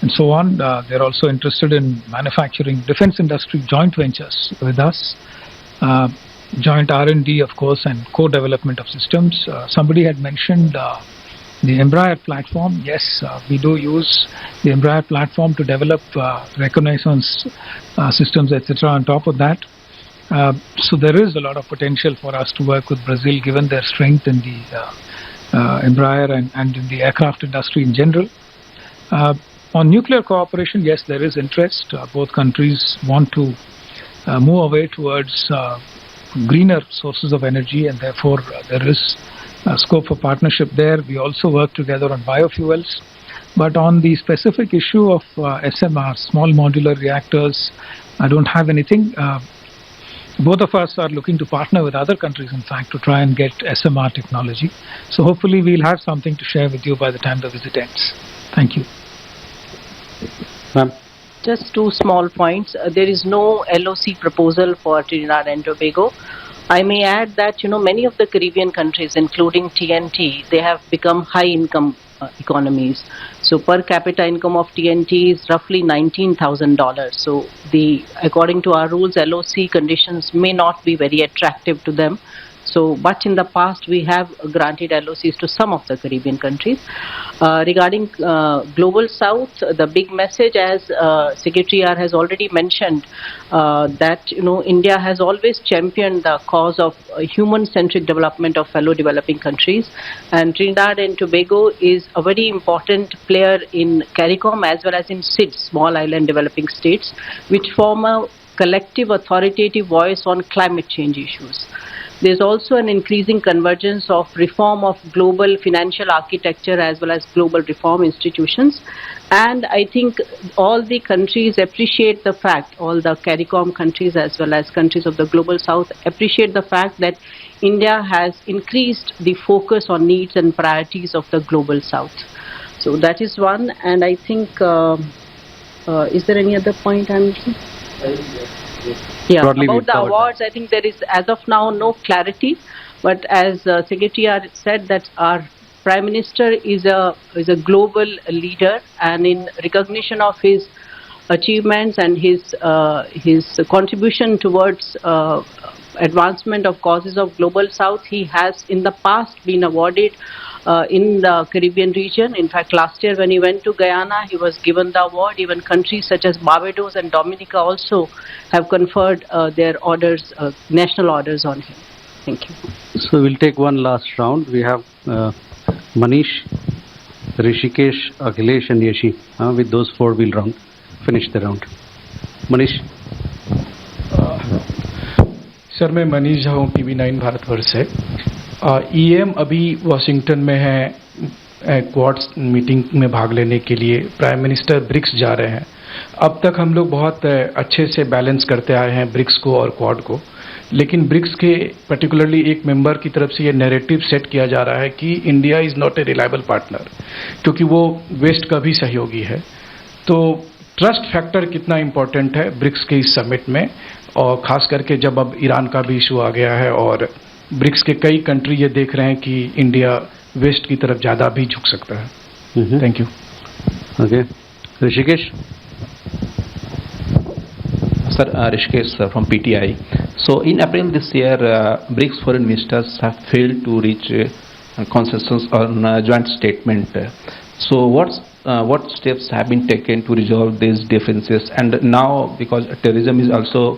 and so on. They're also interested in manufacturing defense industry joint ventures with us, joint R&D, of course, and co-development of systems. Somebody had mentioned the Embraer platform. Yes, we do use the Embraer platform to develop reconnaissance systems, etc. on top of that. So there is a lot of potential for us to work with Brazil given their strength in the Embraer and in the aircraft industry in general. On nuclear cooperation, yes, there is interest. Both countries want to move away towards greener sources of energy, and therefore there is scope for partnership there. We also work together on biofuels. But on the specific issue of SMR, small modular reactors, I don't have anything. Both of us are looking to partner with other countries, in fact, to try and get SMR technology. So hopefully we'll have something to share with you by the time the visit ends. Thank you. Ma'am. Just two small points. There is no LOC proposal for Trinidad and Tobago. I may add that, many of the Caribbean countries, including TNT, they have become high-income economies. So per capita income of TNT is roughly $19,000. So according to our rules, LOC conditions may not be very attractive to them. So, but in the past we have granted LOCs to some of the Caribbean countries. Regarding Global South, the big message, as Secretary R has already mentioned, that India has always championed the cause of human-centric development of fellow developing countries, and Trinidad and Tobago is a very important player in CARICOM as well as in SIDS, Small Island Developing States, which form a collective authoritative voice on climate change issues. There's also an increasing convergence of reform of global financial architecture as well as global reform institutions. And I think all the countries appreciate the fact, all the CARICOM countries as well as countries of the Global South appreciate the fact that India has increased the focus on needs and priorities of the Global South. So that is one. And I think, is there any other point I'm missing? Yeah, broadly about the awards, I think there is as of now no clarity, but as Secretary R said, that our Prime Minister is a global leader, and in recognition of his achievements and his contribution towards advancement of causes of Global South, he has in the past been awarded in the Caribbean region. In fact, last year when he went to Guyana, he was given the award. Even countries such as Barbados and Dominica also have conferred their orders, national orders on him. Thank you. So we'll take one last round. We have Manish, Rishikesh, Akhilesh and Yeshi. With those four, we'll finish the round. Manish. Sir मैं मनीष झा हूँ TV9 Bharatvarsh से। EM अभी Washington में है quartz meeting में भाग लेने के लिए। प्राइम मिनिस्टर ब्रिक्स जा रहे हैं। अब तक हम लोग बहुत अच्छे से बैलेंस करते आए हैं ब्रिक्स को और क्वाड को, लेकिन ब्रिक्स के पर्टिकुलरली एक मेंबर की तरफ से ये नैरेटिव सेट किया जा रहा है कि India is not a reliable partner, क्योंकि वो वेस्ट का भी सहयोगी है। तो ट्रस्ट फैक्टर कितना इम्पोर्टेंट है ब्रिक्स के इस समिट में, और ख़ास करके जब अब ईरान का भी इशू आ गया है और ब्रिक्स के कई कंट्री ये देख रहे हैं कि इंडिया वेस्ट की तरफ ज़्यादा भी झुक सकता है। Thank you. Okay, Rishikesh. Sir, Rishikesh from PTI. So in April this year, BRICS foreign ministers have failed to reach consensus on a joint statement. So what steps have been taken to resolve these differences? And now, because terrorism is also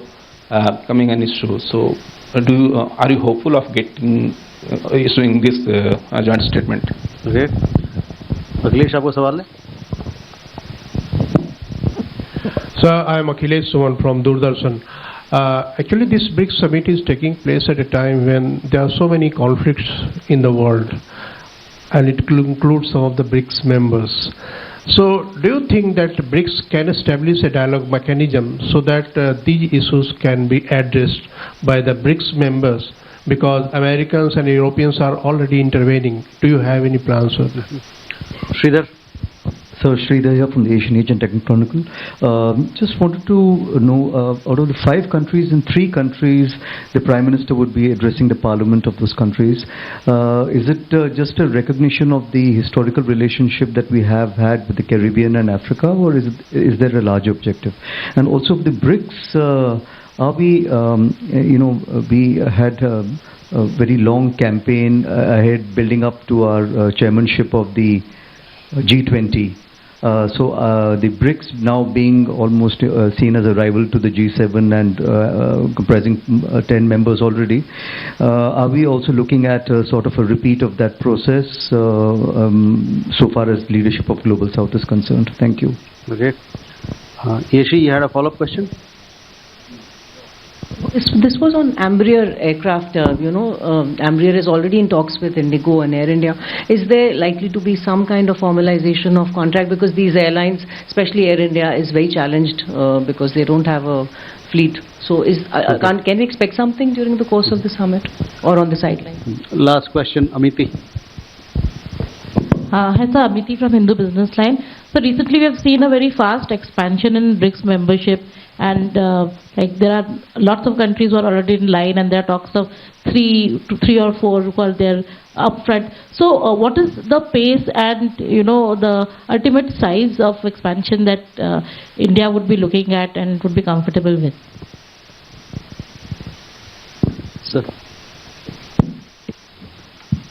becoming an issue, so are you hopeful of getting issuing this joint statement? Okay. Akhilesh, आपको सवाल है? Sir, I am Akhilesh Suman from Doordarshan. Actually, this BRICS summit is taking place at a time when there are so many conflicts in the world, and it includes some of the BRICS members. So, do you think that BRICS can establish a dialogue mechanism so that these issues can be addressed by the BRICS members? Because Americans and Europeans are already intervening. Do you have any plans for this? Sridhar. So Sridhar here from the Asian Age and Technical Chronicle. Just wanted to know, out of the 5 countries, in 3 countries, the Prime Minister would be addressing the Parliament of those countries. Is it just a recognition of the historical relationship that we have had with the Caribbean and Africa, or is there a larger objective? And also the BRICS, are we, we had a very long campaign ahead building up to our chairmanship of the G20. So the BRICS now being almost seen as a rival to the G7 and comprising 10 members already, are we also looking at sort of a repeat of that process so far as leadership of Global South is concerned? Thank you. Okay. Yeshi, you had a follow-up question? This was on Embraer aircraft. Embraer is already in talks with Indigo and Air India. Is there likely to be some kind of formalization of contract? Because these airlines, especially Air India, is very challenged because they don't have a fleet. So can we expect something during the course of the summit or on the sideline? Last question, Amiti. Hi sir, Amiti from Hindu Business Line. So recently we have seen a very fast expansion in BRICS membership, and there are lots of countries who are already in line, and there are talks of 3 or 4 who are there upfront. So what is the pace and the ultimate size of expansion that India would be looking at and would be comfortable with? Sir.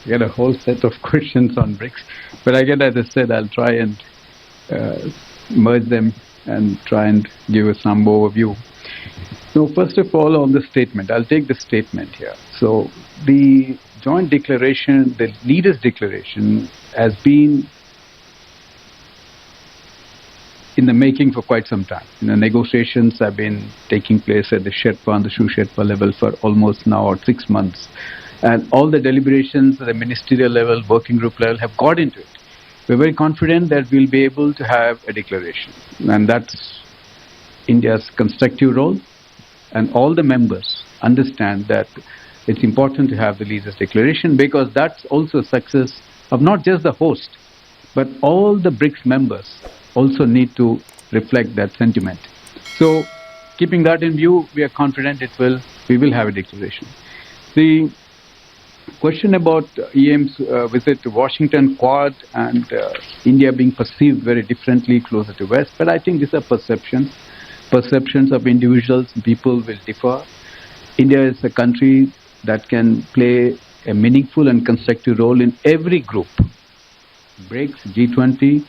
We had a whole set of questions on BRICS, but again, as I said, I'll try and merge them and try and give us some overview. So first of all, on the statement, I'll take the statement here. So the joint declaration, the leaders' declaration, has been in the making for quite some time. Negotiations have been taking place at the Sherpa and the Shu Sherpa level for almost now 6 months. And all the deliberations at the ministerial level, working group level have got into it. We're very confident that we'll be able to have a declaration. And that's India's constructive role. And all the members understand that it's important to have the leaders' declaration, because that's also success of not just the host, but all the BRICS members also need to reflect that sentiment. So, keeping that in view, we are confident we will have a declaration. The question about EM's visit to Washington, Quad, and India being perceived very differently closer to West, but I think these are perceptions. Perceptions of individuals and people will differ. India is a country that can play a meaningful and constructive role in every group. BRICS, G20,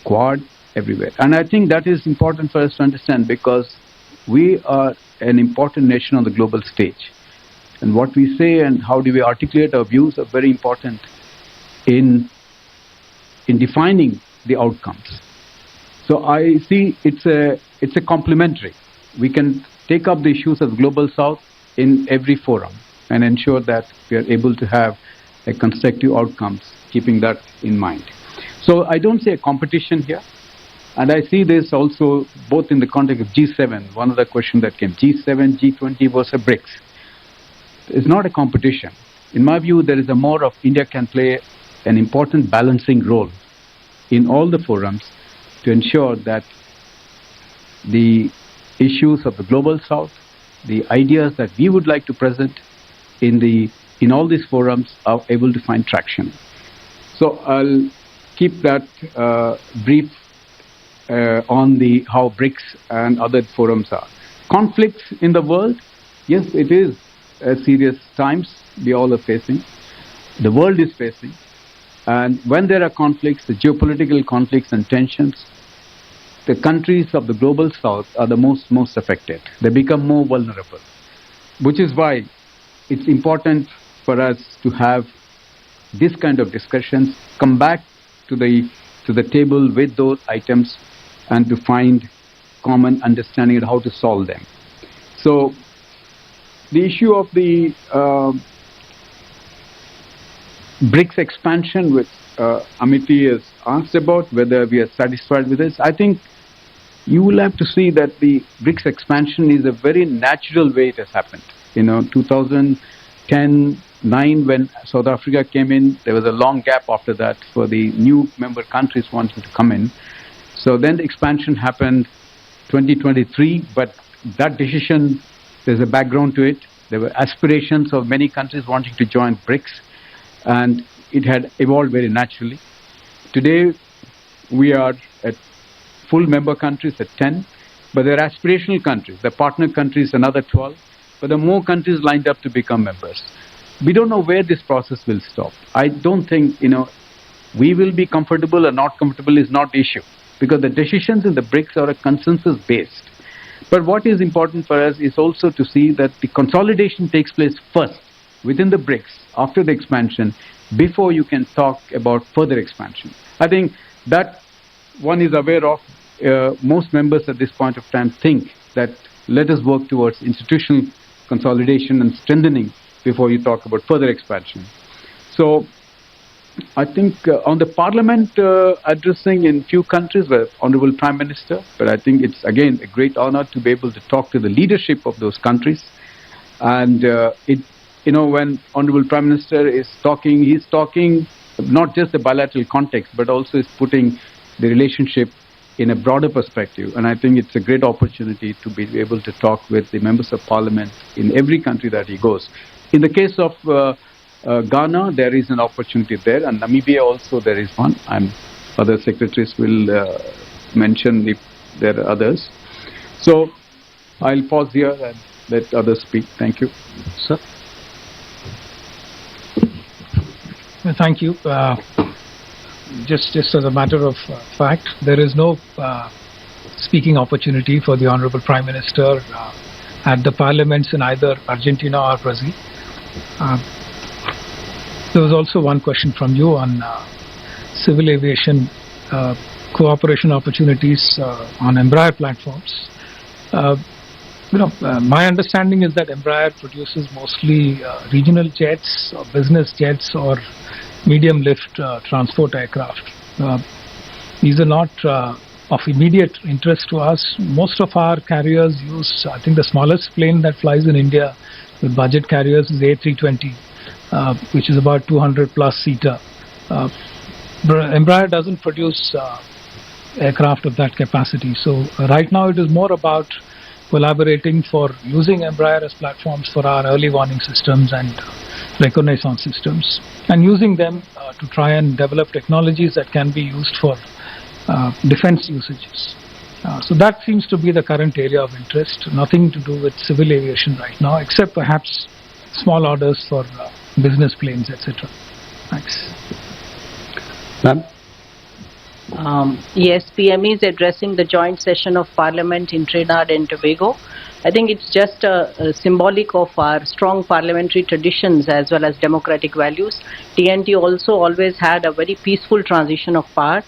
Quad, everywhere. And I think that is important for us to understand, because we are an important nation on the global stage. And what we say and how do we articulate our views are very important in defining the outcomes. So I see it's a complementary. We can take up the issues of Global South in every forum and ensure that we are able to have a constructive outcomes, keeping that in mind. So I don't see a competition here. And I see this also both in the context of G7. One of the questions that came, G7, G20 versus BRICS. It's not a competition. In my view, there is a more of India can play an important balancing role in all the forums to ensure that the issues of the global south, the ideas that we would like to present in all these forums are able to find traction. So I'll keep that brief on how BRICS and other forums are. Conflicts in the world, yes, it is serious times we all are facing. The world is facing. And when there are conflicts, the geopolitical conflicts and tensions, the countries of the global south are the most affected. They become more vulnerable, which is why it's important for us to have this kind of discussions, come back to the table with those items and to find common understanding of how to solve them. So the issue of the BRICS expansion, which Amity has asked about, whether we are satisfied with this, I think you will have to see that the BRICS expansion is a very natural way it has happened. 2010-9, when South Africa came in, there was a long gap after that for the new member countries wanting to come in. So then the expansion happened 2023, but that decision, there's a background to it. There were aspirations of many countries wanting to join BRICS, and it had evolved very naturally. Today, we are at full member countries at 10, but they're aspirational countries. The partner countries, another 12, but there are more countries lined up to become members. We don't know where this process will stop. I don't think, we will be comfortable or not comfortable is not the issue, because the decisions in the BRICS are consensus-based. But what is important for us is also to see that the consolidation takes place first within the BRICS, after the expansion, before you can talk about further expansion. I think that one is aware of. Most members at this point of time think that let us work towards institutional consolidation and strengthening before you talk about further expansion. So I think on the parliament addressing in few countries with Honorable Prime Minister, but I think it's again a great honor to be able to talk to the leadership of those countries. And when Honorable Prime Minister is talking, he's talking not just the bilateral context, but also is putting the relationship in a broader perspective. And I think it's a great opportunity to be able to talk with the members of parliament in every country that he goes. In the case of Ghana, there is an opportunity there, and Namibia also there is one. Other secretaries will mention if there are others. So I'll pause here and let others speak. Thank you. Sir. Thank you. Just as a matter of fact, there is no speaking opportunity for the Honorable Prime Minister at the parliaments in either Argentina or Brazil. There was also one question from you on civil aviation cooperation opportunities on Embraer platforms. My understanding is that Embraer produces mostly regional jets, or business jets, or medium lift transport aircraft. These are not of immediate interest to us. Most of our carriers use, I think the smallest plane that flies in India with budget carriers is A320, which is about 200 plus seater. Embraer doesn't produce aircraft of that capacity. So right now it is more about collaborating for using Embraer as platforms for our early warning systems and reconnaissance systems, and using them to try and develop technologies that can be used for defense usages. So that seems to be the current area of interest, nothing to do with civil aviation right now, except perhaps small orders for business planes, etc. Thanks. Ma'am? Yes, PME is addressing the joint session of Parliament in Trinidad and Tobago. I think it's just a symbolic of our strong parliamentary traditions as well as democratic values. TNT also always had a very peaceful transition of power,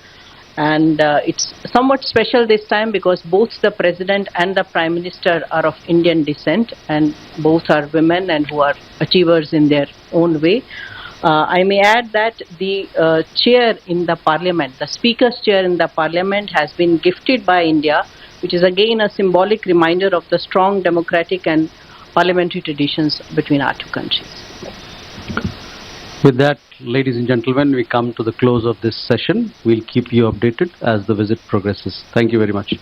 and it's somewhat special this time because both the President and the Prime Minister are of Indian descent, and both are women and who are achievers in their own way. I may add that the chair in the parliament, the speaker's chair in the parliament has been gifted by India, which is again a symbolic reminder of the strong democratic and parliamentary traditions between our two countries. With that, ladies and gentlemen, we come to the close of this session. We'll keep you updated as the visit progresses. Thank you very much.